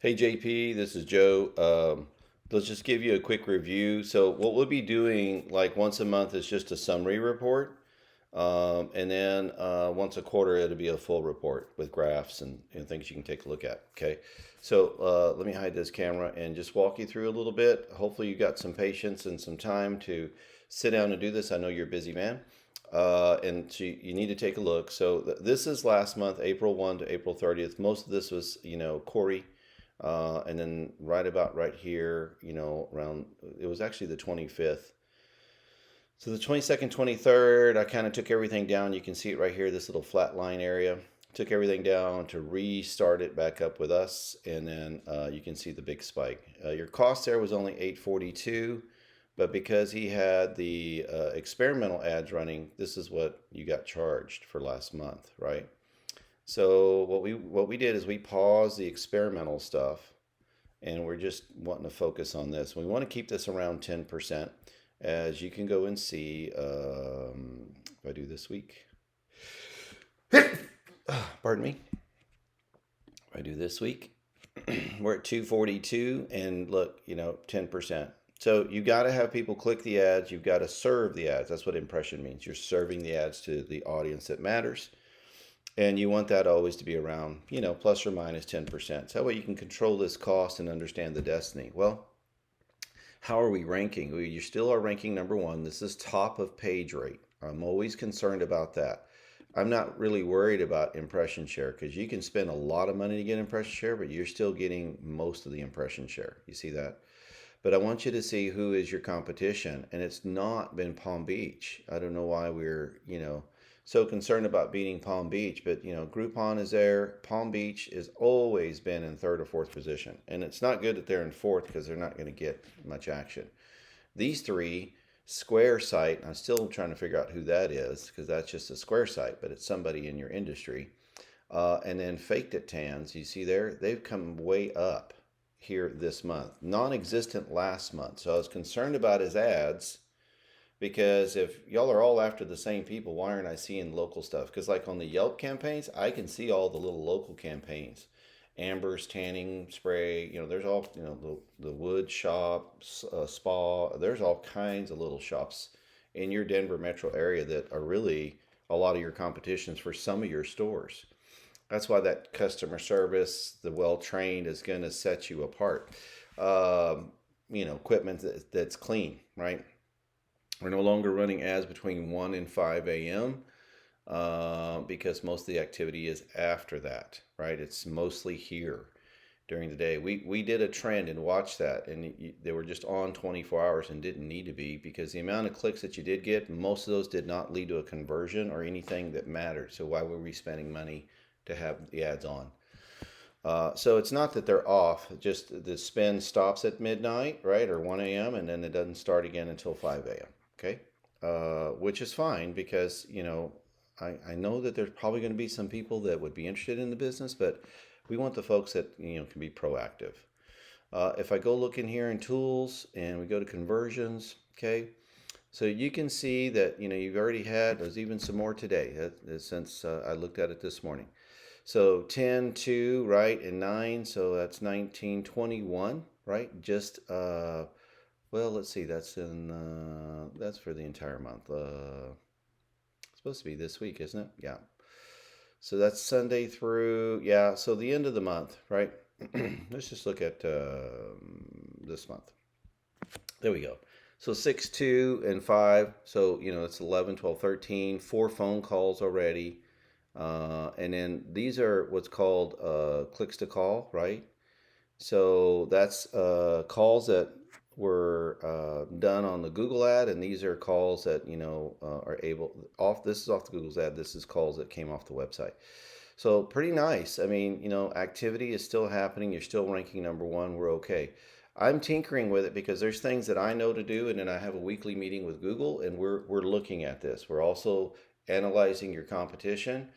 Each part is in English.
Hey JP, this is Joe. Let's just give you a quick review. So what we'll be doing like once a month is just a summary report. And then once a quarter it'll be a full report with graphs and things you can take a look at. Okay. So let me hide this camera and just walk you through a little bit. Hopefully you got some patience and some time to sit down and do this. I know you're a busy man. And so you need to take a look. So this is last month, April 1 to April 30th. Most of this was, Corey. And then right about right here, around, it was actually the 25th. So the 22nd, 23rd, I kind of took everything down. You can see it right here, this little flat line area. Took everything down to restart it back up with us. And then you can see the big spike. Your cost there was only 842, but because he had the experimental ads running, this is what you got charged for last month, right? So what we did is we paused the experimental stuff, and we're just wanting to focus on this. We want to keep this around 10%, as you can go and see. If I do this week, pardon me. If I do this week, we're at 242, and look, 10%. So you got to have people click the ads. You've got to serve the ads. That's what impression means. You're serving the ads to the audience that matters. And you want that always to be around, plus or minus 10%. So that way you can control this cost and understand the destiny. Well, how are we ranking? You still are ranking number one. This is top of page rate. I'm always concerned about that. I'm not really worried about impression share because you can spend a lot of money to get impression share, but you're still getting most of the impression share. You see that? But I want you to see who is your competition, and it's not been Palm Beach. I don't know why we're, so concerned about beating Palm Beach, but Groupon is there. Palm Beach has always been in third or fourth position, and it's not good that they're in fourth because they're not going to get much action. These three, Square Site, I'm still trying to figure out who that is because that's just a Square Site, but it's somebody in your industry. And then Faked It Tans, you see there, they've come way up here this month, non-existent last month. So I was concerned about his ads because if y'all are all after the same people, why aren't I seeing local stuff? Because like on the Yelp campaigns, I can see all the little local campaigns. Amber's tanning spray, there's all, the wood shop, spa, there's all kinds of little shops in your Denver metro area that are really a lot of your competitions for some of your stores. That's why that customer service, the well trained, is going to set you apart. Equipment that's clean, right? We're no longer running ads between 1 and 5 a.m. Because most of the activity is after that, right? It's mostly here during the day. We did a trend and watched that, and they were just on 24 hours and didn't need to be because the amount of clicks that you did get, most of those did not lead to a conversion or anything that mattered. So why were we spending money to have the ads on? So it's not that they're off, just the spend stops at midnight, right, or 1 a.m., and then it doesn't start again until 5 a.m., okay? Which is fine because, I know that there's probably going to be some people that would be interested in the business, but we want the folks that, can be proactive. If I go look in here in tools and we go to conversions, okay, so you can see that, you've already had, there's even some more today since I looked at it this morning. So 10, 2, right, and 9, so that's 19, 21, right? Just, well, let's see, that's for the entire month. It's supposed to be this week, isn't it? Yeah. So that's Sunday through, yeah, so the end of the month, right? Let's just look at this month. There we go. So 6, 2, and 5. So, it's 11, 12, 13. 4 phone calls already. And then these are what's called clicks to call, right? So that's calls that were done on the Google ad, and these are calls that are able off. This is off the Google's ad. This is calls that came off the website. So pretty nice. I mean, activity is still happening. You're still ranking number one. We're okay. I'm tinkering with it because there's things that I know to do, and then I have a weekly meeting with Google, and we're looking at this. We're also analyzing your competition,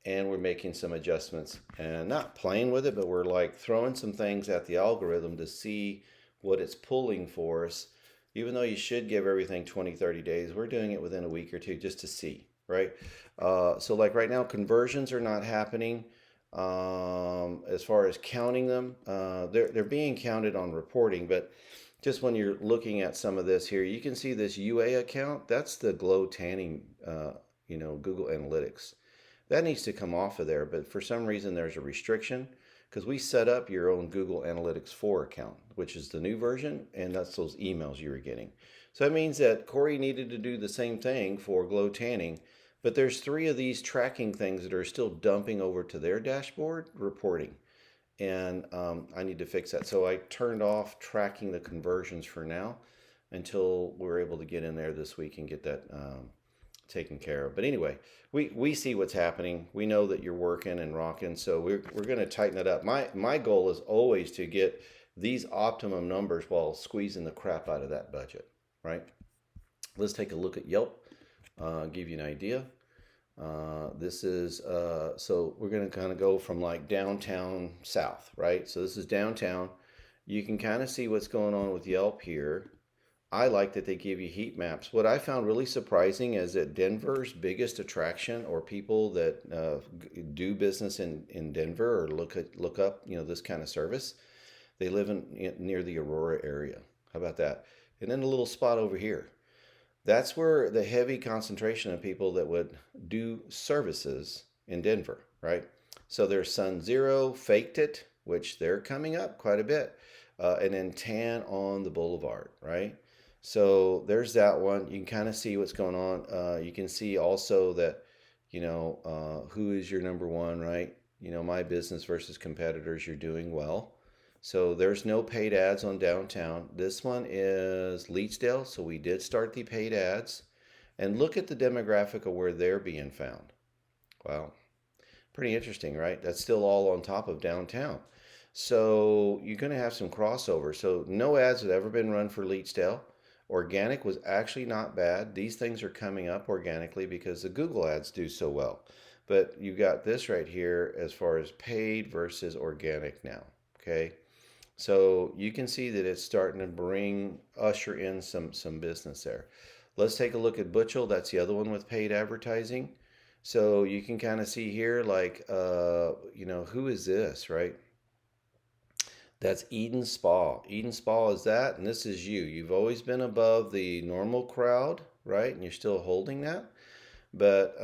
and we're making some adjustments and not playing with it, but we're like throwing some things at the algorithm to see what it's pulling for us. Even though you should give everything 20, 30 days, we're doing it within a week or two just to see, right? So like right now, conversions are not happening. As far as counting them, they're being counted on reporting, but just when you're looking at some of this here, you can see this UA account. That's the Glow Tanning, Google Analytics. That needs to come off of there, but for some reason there's a restriction because we set up your own Google Analytics 4 account, which is the new version, and that's those emails you were getting. So that means that Corey needed to do the same thing for Glow Tanning, but there's 3 of these tracking things that are still dumping over to their dashboard reporting. And I need to fix that. So I turned off tracking the conversions for now until we're able to get in there this week and get that taken care of. But anyway, we see what's happening. We know that you're working and rocking, so we're going to tighten it up. My goal is always to get these optimum numbers while squeezing the crap out of that budget, right? Let's take a look at Yelp, give you an idea. This is, so we're going to kind of go from like downtown south, right? So this is downtown. You can kind of see what's going on with Yelp here. I like that they give you heat maps. What I found really surprising is that Denver's biggest attraction, or people that do business in Denver or look up, this kind of service, they live near the Aurora area. How about that? And then a little spot over here. That's where the heavy concentration of people that would do services in Denver, right? So there's Sun Zero, Faked It, which they're coming up quite a bit, and then Tan on the Boulevard, right? So there's that one. You can kind of see what's going on. You can see also that, who is your number one, right? My business versus competitors, you're doing well. So there's no paid ads on downtown. This one is Leetsdale, so we did start the paid ads. And look at the demographic of where they're being found. Wow, pretty interesting, right? That's still all on top of downtown. So you're going to have some crossover. So no ads have ever been run for Leetsdale. Organic was actually not bad. These things are coming up organically because the Google ads do so well. But you got this right here as far as paid versus organic now, okay? So you can see that it's starting to usher in some business there. Let's take a look at Butchel. That's the other one with paid advertising. So you can kind of see here, like, who is this, right? That's Eden Spa. Eden Spa is that, and this is you. You've always been above the normal crowd, right? And you're still holding that. But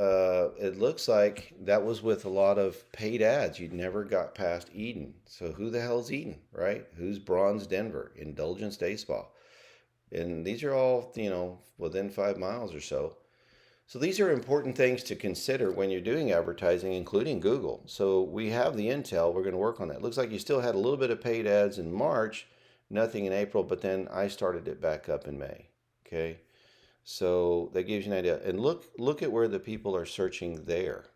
it looks like that was with a lot of paid ads. You never got past Eden. So who the hell's Eden, right? Who's Bronze Denver? Indulgence Day Spa. And these are all, within 5 miles or so. So these are important things to consider when you're doing advertising, including Google. So we have the intel. We're going to work on that. Looks like you still had a little bit of paid ads in March, nothing in April, but then I started it back up in May. Okay. So that gives you an idea. And look at where the people are searching there,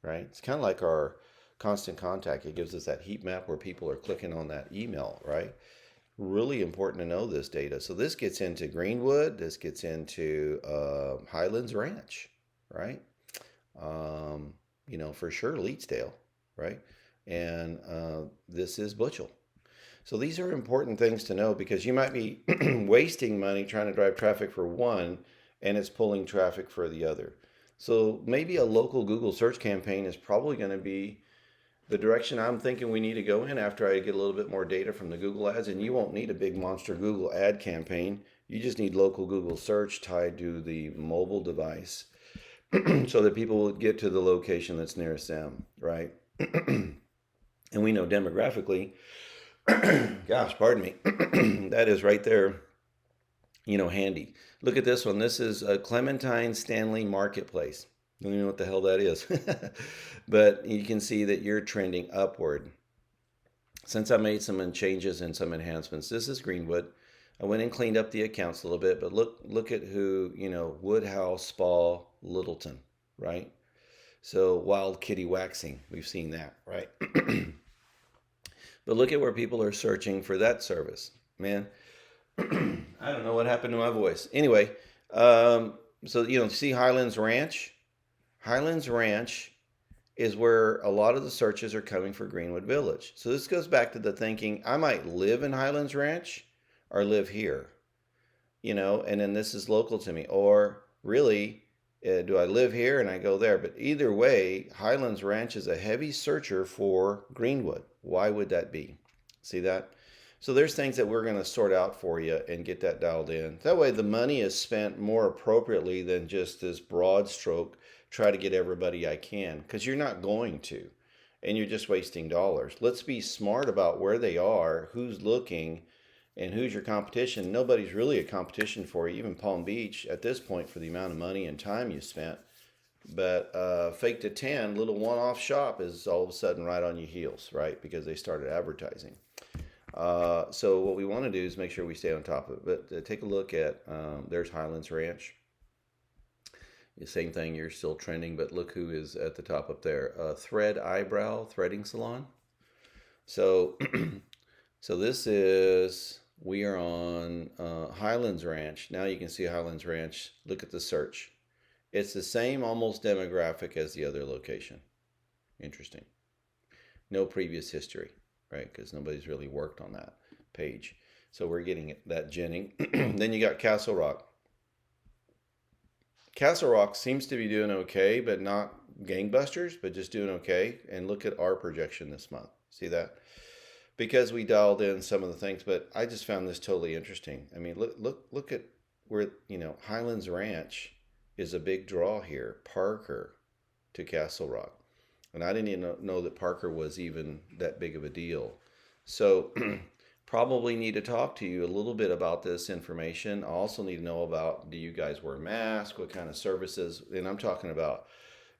right? It's kind of like our constant contact. It gives us that heat map where people are clicking on that email, right? Really important to know this data. So this gets into Greenwood. This gets into Highlands Ranch, right? For sure Leetsdale, right? And this is Butchel. So these are important things to know because you might be wasting money trying to drive traffic for one and it's pulling traffic for the other. So maybe a local Google search campaign is probably going to be the direction I'm thinking we need to go in after I get a little bit more data from the Google ads. And you won't need a big monster Google ad campaign. You just need local Google search tied to the mobile device so that people will get to the location that's nearest them, right? And we know demographically, gosh, pardon me, that is right there, handy. Look at this one. This is a Clementine Stanley Marketplace. I don't even know what the hell that is. But you can see that you're trending upward. Since I made some changes and some enhancements, this is Greenwood. I went and cleaned up the accounts a little bit, but look at who, Woodhouse, Spa, Littleton, right? So Wild Kitty Waxing, we've seen that, right? But look at where people are searching for that service. Man, I don't know what happened to my voice. Anyway, see Highlands Ranch? Highlands Ranch is where a lot of the searches are coming for Greenwood Village. So this goes back to the thinking, I might live in Highlands Ranch or live here, and then this is local to me. Or really, Do I live here and I go there? But either way, Highlands Ranch is a heavy searcher for Greenwood. Why would that be? See that? So there's things that we're going to sort out for you and get that dialed in. That way the money is spent more appropriately than just this broad stroke, try to get everybody I can, because you're not going to. And you're just wasting dollars. Let's be smart about where they are, who's looking, and who's your competition. Nobody's really a competition for you, even Palm Beach at this point, for the amount of money and time you spent. But Fake to Tan, little one-off shop, is all of a sudden right on your heels, right? Because they started advertising. So what we want to do is make sure we stay on top of it. But take a look at, there's Highlands Ranch. The same thing, you're still trending, but look who is at the top up there. Thread Eyebrow Threading Salon. So, so this is, we are on Highlands Ranch. Now you can see Highlands Ranch. Look at the search. It's the same almost demographic as the other location. Interesting. No previous history, right? Because nobody's really worked on that page. So we're getting that ginning. Then you got Castle Rock. Castle Rock seems to be doing okay, but not gangbusters, but just doing okay. And look at our projection this month. See that? Because we dialed in some of the things, but I just found this totally interesting. I mean, look at where, Highlands Ranch is a big draw here. Parker to Castle Rock. And I didn't even know that Parker was even that big of a deal. So probably need to talk to you a little bit about this information. I also need to know about, do you guys wear masks? What kind of services? And I'm talking about,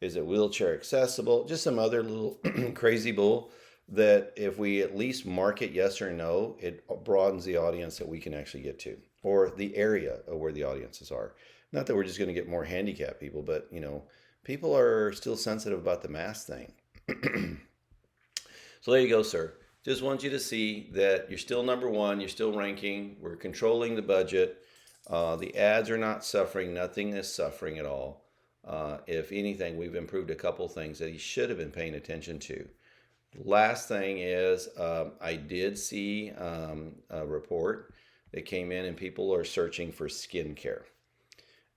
is it wheelchair accessible? Just some other little crazy bull that if we at least mark it yes or no, it broadens the audience that we can actually get to, or the area of where the audiences are. Not that we're just going to get more handicapped people, but people are still sensitive about the mask thing. So there you go, sir. Just want you to see that you're still number one. You're still ranking. We're controlling the budget. The ads are not suffering. Nothing is suffering at all. If anything, we've improved a couple things that he should have been paying attention to. Last thing is, I did see a report that came in, and people are searching for skincare.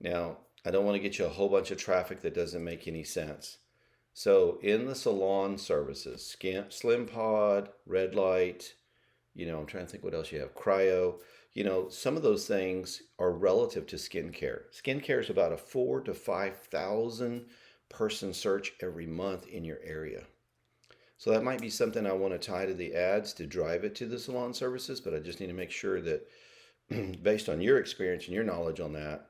Now, I don't want to get you a whole bunch of traffic that doesn't make any sense. So in the salon services, Slim Pod, Red Light, I'm trying to think what else you have, Cryo, some of those things are relative to skincare. Skincare is about a 4,000 to 5,000 person search every month in your area. So that might be something I want to tie to the ads to drive it to the salon services, but I just need to make sure that based on your experience and your knowledge on that,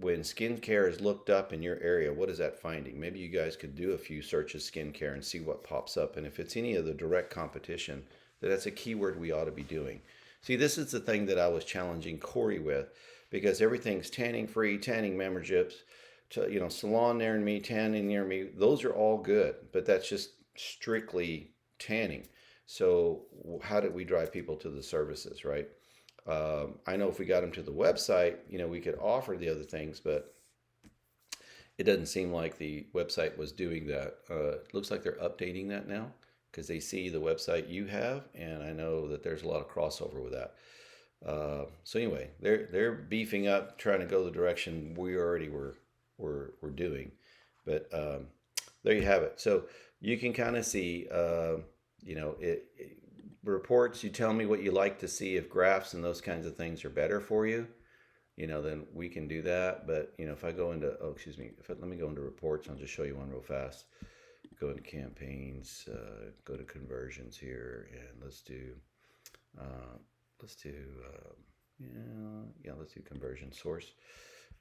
when skincare is looked up in your area, what is that finding? Maybe you guys could do a few searches skincare and see what pops up. And if it's any of the direct competition, that's a keyword we ought to be doing. See, this is the thing that I was challenging Corey with, because everything's tanning free, tanning memberships, salon near me, tanning near me. Those are all good, but that's just strictly tanning. So how did we drive people to the services, right? I know if we got them to the website, we could offer the other things, but it doesn't seem like the website was doing that. It looks like they're updating that now because they see the website you have, and I know that there's a lot of crossover with that. So anyway, they're beefing up, trying to go the direction we already were doing. But there you have it. So you can kind of see, reports, you tell me what you like to see. If graphs and those kinds of things are better for you, then we can do that. But if I go into, let me go into reports. I'll just show you one real fast. Go into campaigns, go to conversions here, and let's do conversion source.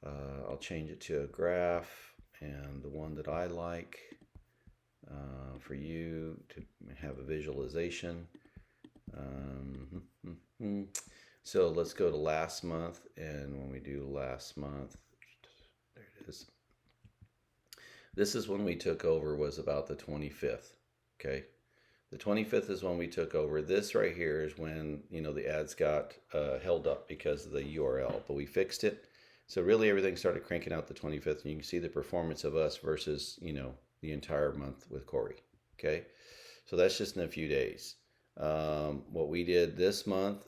I'll change it to a graph, and the one that I like for you to have a visualization. So let's go to last month, and when we do last month, there it is. This is when we took over, was about the 25th. Okay, the 25th is when we took over. This right here is when the ads got held up because of the URL, but we fixed it. So really everything started cranking out the 25th, and you can see the performance of us versus the entire month with Corey. Okay, so that's just in a few days. What we did this month,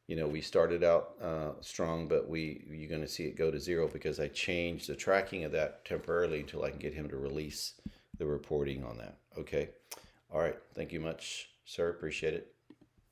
we started out strong, but you're going to see it go to zero because I changed the tracking of that temporarily until I can get him to release the reporting on that. Okay. All right. Thank you much, sir. Appreciate it.